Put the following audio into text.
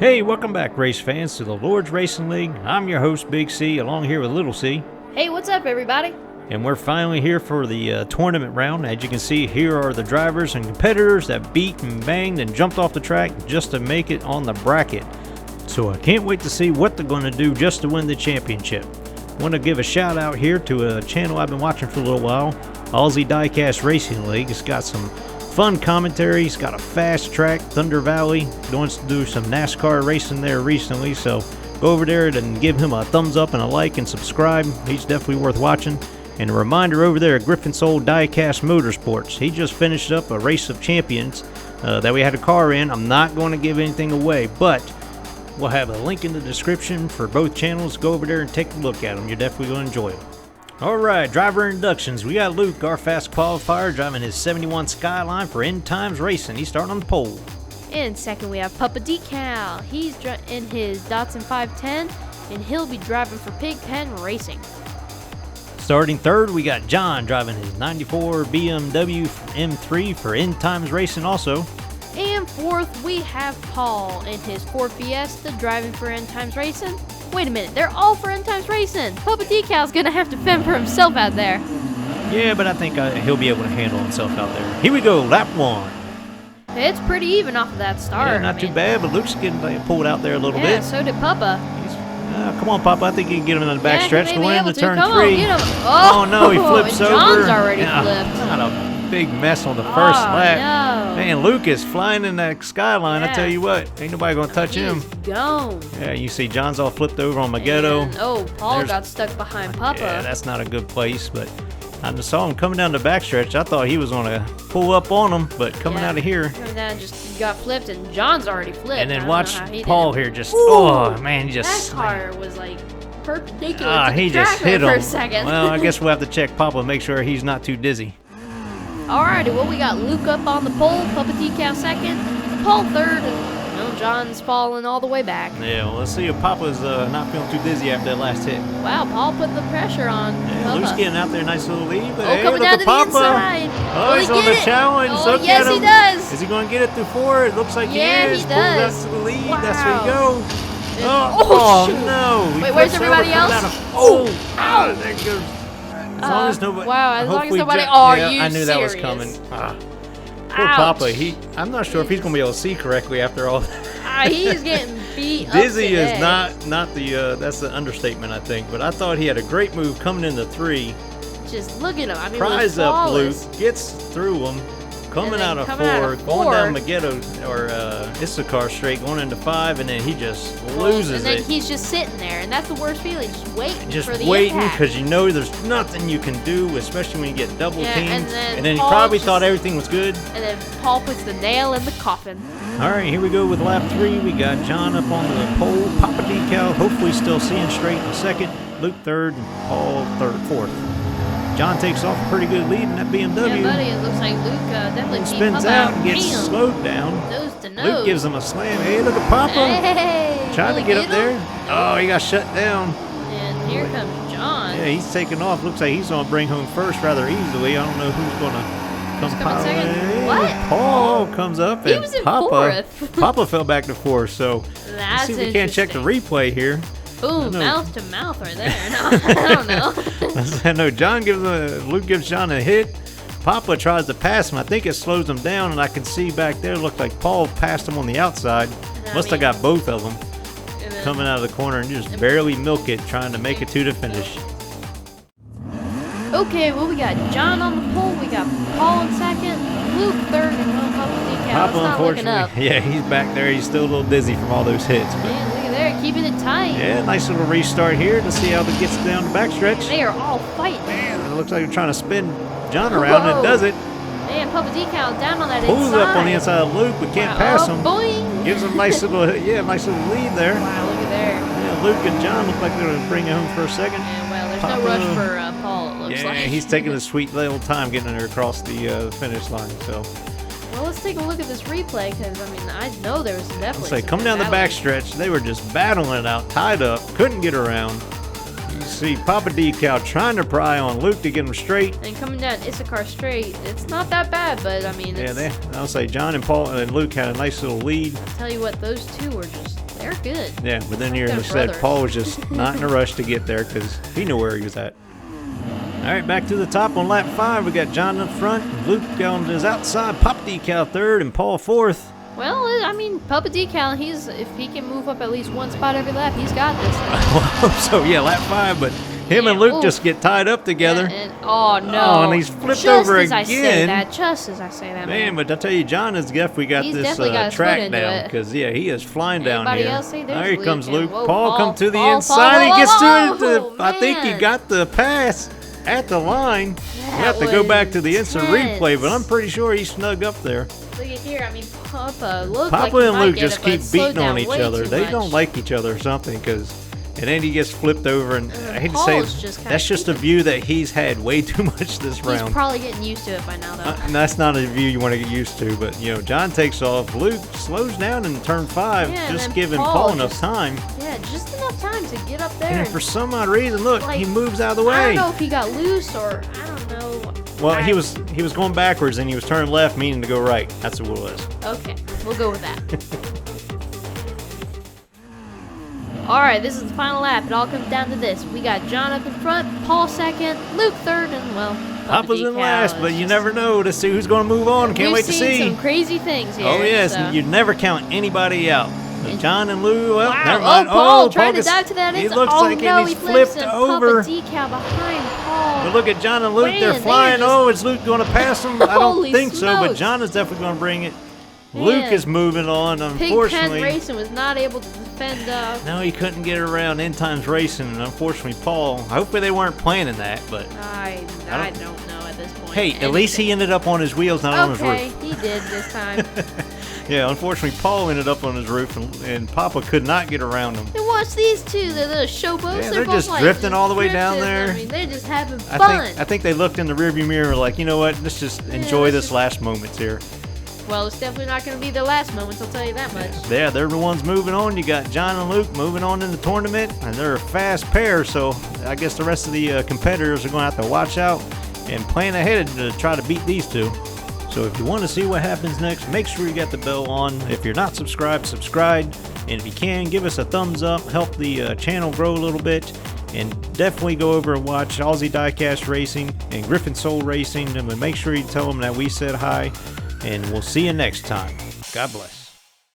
Hey, welcome back, race fans, to the Lord's Racing League. I'm your host, Big C, along here with Little C. Hey, what's up, everybody? And we're finally here for the tournament round. As you can see, here are the drivers and competitors that beat and banged and jumped off the track just to make it on the bracket. So I can't wait to see what they're going to do just to win the championship. I want to give a shout out here to a channel I've been watching for a little while, Aussie Diecast Racing League. It's got some fun commentary. It's got a fast track, Thunder Valley. Wants to do some NASCAR racing there recently, so go over there and give him a thumbs up and a like and subscribe. He's definitely worth watching. And a reminder over there at Gryphonsoul Diecast Motorsports. He just finished up a race of champions that we had a car in. I'm not going to give anything away, but we'll have a link in the description for both channels. Go over there and take a look at them. You're definitely going to enjoy them. Alright, driver inductions. We got Luke, our fast qualifier, driving his 71 Skyline for End Times Racing. He's starting on the pole. In second, we have Papa Decal. He's in his Datsun 510, and he'll be driving for Pigpen Racing. Starting third, we got John driving his 94 BMW M3 for End Times Racing also. And fourth, we have Paul in his Ford Fiesta driving for End Times Racing. Wait a minute, they're all for End Times Racing. Papa Decal's gonna have to fend for himself out there. Yeah, but I think he'll be able to handle himself out there. Here we go, lap one. It's pretty even off of that start. Yeah, not too bad, but Luke's getting pulled out there a little bit. Yeah, so did Papa. Come on, Papa. I think you can get him in the back stretch. Going into turn Come three. On, get him. Oh, no, he flips over. John's already flipped. Not a big mess on the first lap. No. Man, Luke is flying in that Skyline. Yeah. I tell you what, ain't nobody going to touch him. He's gone. Yeah, you see John's all flipped over on Maghetto. And, Paul got stuck behind Papa. Yeah, that's not a good place, but I just saw him coming down the backstretch. I thought he was going to pull up on him, but coming out of here. Coming down, just got flipped, and John's already flipped. And then watch Paul here just, he just. That car was like perpendicular to he the track just hit him. for a second. Well, I guess we'll have to check Papa and make sure he's not too dizzy. Alrighty, well, we got Luke up on the pole, Papa Decal second, Paul third, and John's falling all the way back. Yeah, well, let's see if Papa's not feeling too dizzy after that last hit. Wow, Paul put the pressure on Papa. Luke's getting out there, nice little lead. But coming look down at to Papa. the inside. Oh, he's on the challenge. Oh, look yes, at him. He does. Is he going to get it through four? It looks like he is. He does. Pulls out to the lead. Wow. That's where he goes. Shoot. No. Wait, where's everybody else? Ow. There it goes. As long as nobody. Wow, as long as nobody. I knew that was coming. Poor Ouch. Papa. I'm not sure if he's going to be able to see correctly after all that. He's getting beat up Dizzy today. is not the, that's the understatement, I think. But I thought he had a great move coming into three. Just look at him. I mean, Pries up Luke, flawless. gets through him, coming out of four, going down Maghetto or Issachar straight, going into five, and then he just loses it. And then it. he's just sitting there, and that's the worst feeling, just waiting Just for the waiting, impact. because you know there's nothing you can do, especially when you get double teamed. And then he Paul probably thought everything was good. And then Paul puts the nail in the coffin. All right, here we go with lap three. We got John up on the pole, Papa Decal, hopefully still seeing straight in second, Luke third, and Paul fourth. John takes off a pretty good lead in that BMW. Yeah, buddy, it looks like Luke definitely Spins out and gets slowed down. Nose to nose. Luke gives him a slam. Hey, look at Papa. Hey, Trying to get up there. Oh, he got shut down. And here comes John. Yeah, he's taking off. Looks like he's going to bring home first rather easily. I don't know who's going to come coming second? What? Paul comes up, He and was in Papa fourth. Papa fell back to fourth. So That's let's see if we can't check the replay here. Ooh, mouth to mouth right there. No, I don't know. I know Luke gives John a hit. Papa tries to pass him. I think it slows him down, and I can see back there, looked like Paul passed him on the outside. Must have got both of them coming out of the corner and just barely milk it, trying to make it to the finish. Okay, well, we got John on the pole. We got Paul in second, Luke third, and Papa Decal. Papa, It's not looking up. unfortunately, yeah, he's back there. He's still a little dizzy from all those hits. But Man, look at there, keeping it tight. yeah, nice little restart here to see how it gets down the backstretch. They are all fighting. Man, it looks like they're trying to spin John around, and it does it. Man, Papa Decal down on that Pulls inside. up on the inside of Luke, but can't pass him. Boing. Gives him a nice little lead there. Wow, look at there. Yeah, Luke and John look like they're going to bring it home for a second. And well, there's Papa. no rush for Paul, it looks like. Yeah, he's taking a sweet little time getting there across the finish line. So, Well, let's take a look at this replay, because, I mean, I know there was definitely say, coming down the backstretch, they were just battling it out, tied up, couldn't get around. You see Papa Decal trying to pry on Luke to get him straight. And coming down Issachar straight, it's not that bad, but, I mean, it's, Yeah, I'll say John and Paul and Luke had a nice little lead. I'll tell you what, those two were just they're good. Yeah, but then you They're said brothers. Paul was just not in a rush to get there because he knew where he was at. All right, back to the top on lap 5. We got John in front, Luke on his outside, Papa Decal third, and Paul fourth. Well, I mean, Papa Decal, if he can move up at least one spot every lap, he's got this. Well, so yeah, lap 5, but him and Luke just get tied up together. Oh no! Oh, and he's flipped over again. Just as I say that, man. But I tell you, John has definitely got this track down because yeah, he is flying down here. Else say There here comes Luke. Whoa, Paul come to the Paul, inside. Paul, He gets to it. oh, I think he man. got the pass at the line. That We'll have to go back to the was instant replay, but I'm tense. pretty sure he snugged up there. Look at here. I mean, Papa Papa like and he Luke might just get it, keep but slowed beating on down each way other. too They much. don't like each other or something and then he gets flipped over, and I hate to Paul's say just kinda that's just a view that he's had way too much this He's round. probably getting used to it by now, though. And that's not a view you want to get used to, but you know, John takes off. Luke slows down in turn 5, Yeah, and just then giving Paul Paul enough just- time. Yeah, just enough time to get up there. And for some odd reason, look, he moves out of the I way. don't know if he got loose or I don't know. Well, he was going backwards and he was turning left, meaning to go right. That's what it was. Okay, we'll go with that. Alright, this is the final lap. It all comes down to this. We got John up in front, Paul second, Luke third, and well, Papa's in last, but you never know to see who's going to move on. Can't wait to We've seen see. some crazy things here. Oh yes, so. you'd never count anybody out. John and Lou, well, Wow. never mind. Paul trying to gets- dive to that. He It's, looks like no, he's he flips flipped and over. Papa Decal behind Paul. But look at John and Luke, Man, they're they are flying. just- Oh, is Luke going to pass him? I don't Holy think so, but smokes. John is definitely going to bring it. Man. Luke is moving on, Pigpen unfortunately. Racing was not able to defend. No, he couldn't get around End Times Racing, and unfortunately, Paul. Hopefully, they weren't planning that, but I don't know at this point. hey, at least he ended up on his wheels, not on his Okay, roof. he did this time. Yeah, unfortunately, Paul ended up on his roof, and Papa could not get around him. And watch these two. They're the showboats. Yeah, they're they're both just like, drifting all the way down drifting. there. I mean, they're just having I fun. think they looked in the rearview mirror like, you know what? Let's just enjoy let's this just- last moments here. Well, it's definitely not going to be their last moments. I'll tell you that much. Yeah, they're the ones moving on. You got John and Luke moving on in the tournament, and they're a fast pair. So I guess the rest of the competitors are going to have to watch out and plan ahead to try to beat these two. So if you want to see what happens next, make sure you got the bell on. If you're not subscribed, subscribe. And if you can, give us a thumbs up, help the channel grow a little bit. And definitely go over and watch Aussie Diecast Racing and Gryphonsoul Racing. And make sure you tell them that we said hi. And we'll see you next time. God bless.